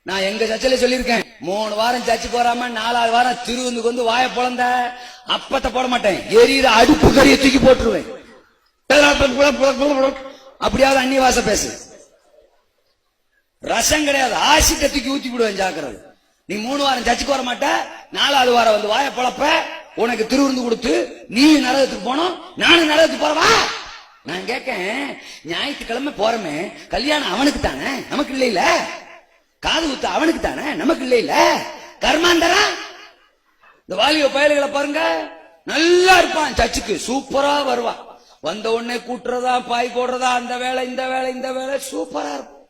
நான் எங்க சர்ச்சில சொல்லியிருக்கேன், 3 வாரம் சர்ச்சுக்கு வராம 4வது வாரம் திருவந்துக்கு வந்து வாய பொழந்த அப்பத்தை போட மாட்டேன், எரியிற அடுப்பு கறியை தூக்கி போட்டுருவேன். அப்படியாவது அந்நிய வாச பேசு. ரசம் கிடையாது, ஆசிட்ட தூக்கி ஊத்தி விடுவேன். ஜாக்கிரதை. நீ 3 வாரம் சர்ச்சுக்கு வர மாட்ட, 4வது வாரம் வந்து வாய பொழப்ப, உனக்கு திருவிருந்து கொடுத்து நீ நரகத்துக்கு போனோம், நானும் நரகத்துக்கு போறவா? நான் கேட்கேன், ஞாயிற்றுக்கிழமை போறமே கல்யாணம் அவனுக்கு தானே, நமக்கு இல்ல. காது குத்து அவனுக்கு தானே, நமக்கு இல்ல. கர்மாந்தரா இந்த வாலிப பயல்களை பாருங்க, நல்லா இருப்பான், சர்ச்சுக்கு சூப்பரா வருவான். வந்த உடனே கூட்டுறதா, பாய் போடுறதா, அந்த வேலை இந்த வேலை இந்த வேலை சூப்பரா இருக்கும்.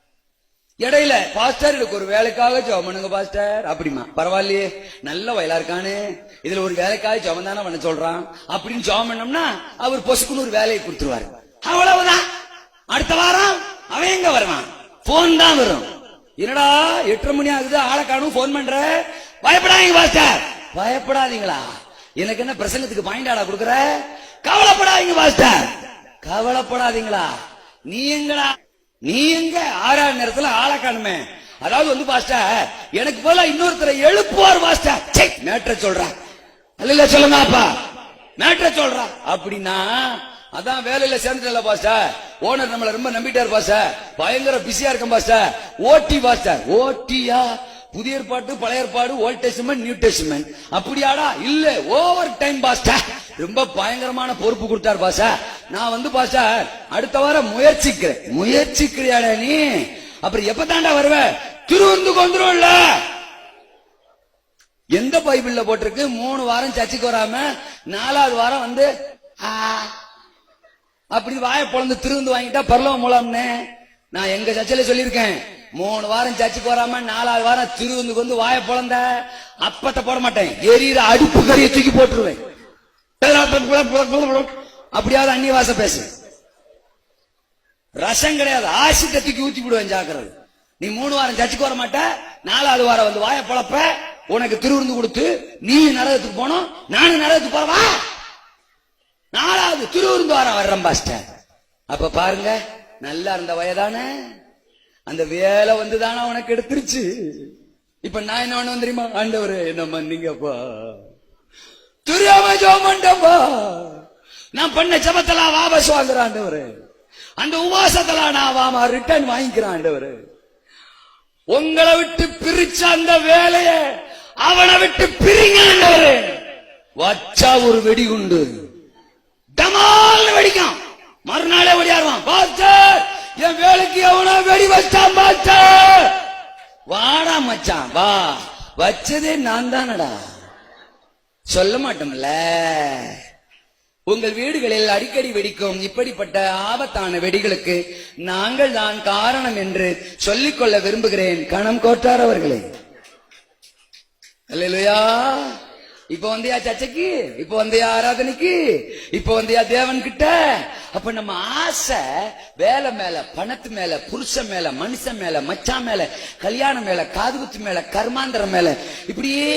இடையில பாஸ்டர் எனக்கு ஒரு வேலைக்காக ஜெபம் பண்ணுங்க பாஸ்டர் அப்படிமா, பரவாயில்லையே நல்ல வயலா இருக்கானே, இதுல ஒரு வேலைக்காக ஜெபம் தானே பண்ண சொல்றான் அப்படின்னு ஜெபம் பண்ணோம்னா அவர் பொசுக்குன்னு ஒரு வேலையை கொடுத்துருவாரு. அவ்வளவுதான். அடுத்த வாரம் அவன் எங்க வருவான்? போன் தான் வரும். என்னடா 8:30 மணி ஆகுது, ஆளை காணும், போன் பண்ற. பயப்படாதீங்க பாஸ்டர். பயப்படாதீங்களா? எனக்கு என்ன பிரசங்கத்துக்கு பாயிண்ட் ஆடா கொடுக்குற? கவலைப்படாதீங்க பாஸ்டர். கவலைப்படாதீங்களா? நீ எங்கடா? நீ எங்க 6 நேரத்துல ஆளை காணுமே. அதாவது வந்து பாஸ்டர் எனக்கு போல இன்னொருத்தரை எழுப்புவார் பாஸ்டர். மேட்ரை சொல்றா அல்ல, சொல்லுங்க அப்பா, மேட்ரை சொல்றா அப்படின்னா அதான் வேலையில சேர்ந்துட்டல பாஸ்டர். ஓனர் நம்மள ரொம்ப நம்பிட்டார் பாஸ்டர், பயங்கர பிஸியா இருக்கும் பாஸ்டர். ஓட்டி பாஸ்டர். ஓட்டியா? புதிய ஏற்பாடு பழைய ஏற்பாடு, ஓல்ட் டெஸ்டமென்ட் நியூ டெஸ்டமென்ட் அப்படியாடா? இல்ல, ஓவர் டைம் பாஸ்டர். ரொம்ப பயங்கரமான பொறுப்பு கொடுத்தார் பாஸ்டர். நான் வந்து பாஸ்டர் அடுத்த வாரம் முயற்சிக்கிறேன். முயற்சிக்கிறியாடா நீ? அப்புறம் எப்ப தாண்டா வருவ? திருவந்துக்கு வந்துரும்ல. எந்த பைபிள்ல போட்டிருக்கு 3 வாரம் சர்ச்சுக்கு வராம 4வது வாரம் வந்து அப்படி வாய பொழந்து திருந்து வாங்கிட்டா பரலோகம் மூலம்னு? நான் எங்க சர்ச்சில சொல்லியிருக்கேன், 3 வாரம் சர்ச்சுக்கு வராம 4வது வாரம் திருவந்துக்கு வந்து வாய பொழந்த அப்பத்தை போட மாட்டேன், எரியிற அடுப்பு கறியை தூக்கி போட்டுருவேன். அப்படியாவது அந்நிய வாச பேசு. ரசம் கிடையாது, ஆசிட்ட தூக்கி ஊத்தி விடுவேன். ஜாக்கிரதை. நீ 3 வாரம் சர்ச்சுக்கு வர மாட்ட, 4வது வாரம் வந்து வாய பொழப்ப, உனக்கு திருவிருந்து கொடுத்து நீ நரகத்துக்கு போனோம், நானும் நரகத்துக்கு போறவா? 4வது திருவிருந்து வாரம் வர்றேன் பாஸ்டர். அப்ப பாருங்க, நல்லா இருந்த வயதான அந்த வேலை வந்துதானா உனக்கு எடுத்துருச்சு. இப்ப நான் என்ன பண்ண தெரியுமா? ஆண்டவரே என்ன மன்னிங்கப்பா, தெரியாம ஜெபம் பண்ணப்பா, நான் பண்ண ஜெபத்தெல்லாம் வாபஸ் வாங்குறேன் ஆண்டவரே, அந்த உபவாசத்தெல்லாம் நான் ரிட்டர்ன் வாங்கிக்கிறேன் ஆண்டவரே. உங்களை விட்டு பிரிச்ச அந்த வேலைய அவனை விட்டு பிரிங்க ஆண்டவரே. வச்சா ஒரு வெடிகுண்டு டமால் வெடிக்கும், மறுநாளே வெடியாருவான். பாஸ்டர் என் வேலைக்கு எவனோ வெடி வச்சான் பாஸ்டர். வாடா மச்சான் வா, வச்சதே நான் தானடா. சொல்ல மாட்டோம்ல. உங்கள் வீடுகளில் அடிக்கடி வெடிக்கும் இப்படிப்பட்ட ஆபத்தான வெடிகளுக்கு நாங்கள் தான் காரணம் என்று சொல்லிக்கொள்ள விரும்புகிறேன். கணம் கோட்டார் அவர்களே. அல்லேலூயா. இப்ப வந்தியா சர்ச்சைக்கு? இப்ப வந்தியா ஆராதனைக்கு? இப்ப வந்தியா தேவன் கிட்ட? அப்ப நம்ம ஆசை வேலை மேல, பணத்து மேல, புருஷன் மேல, மனுஷன் மேல, மச்சான் மேல, கல்யாணம் மேல, காதுகுத்து மேல, கர்மாந்திரம் மேல, இப்படியே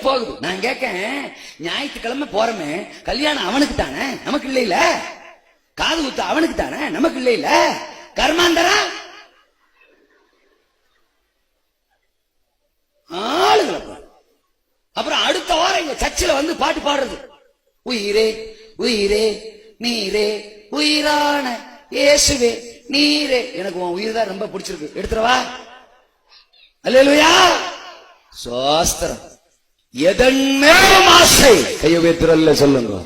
போகுது. நான் கேட்கேன், ஞாயிற்றுக்கிழமை போறமே கல்யாணம் அவனுக்கு தானே, நமக்கு இல்ல. காது குத்து அவனுக்கு தானே, நமக்கு இல்ல. கர்மாந்தரா ஆளுகளை. அப்புறம் அடுத்த வாரம் எங்க சர்ச்சில் வந்து பாட்டு பாடுறது, உயிரே உயிரே நீரே உயிரான இயேசுவே நீரே. எனக்கு உன் உயிர் தான் ரொம்ப பிடிச்சிருக்கு, எடுத்துறவா? அல்லேலூயா. சோஸ்திரம். எதன் மேலும் ஆசை கையை உயர்த்துறல்ல சொல்லுங்க.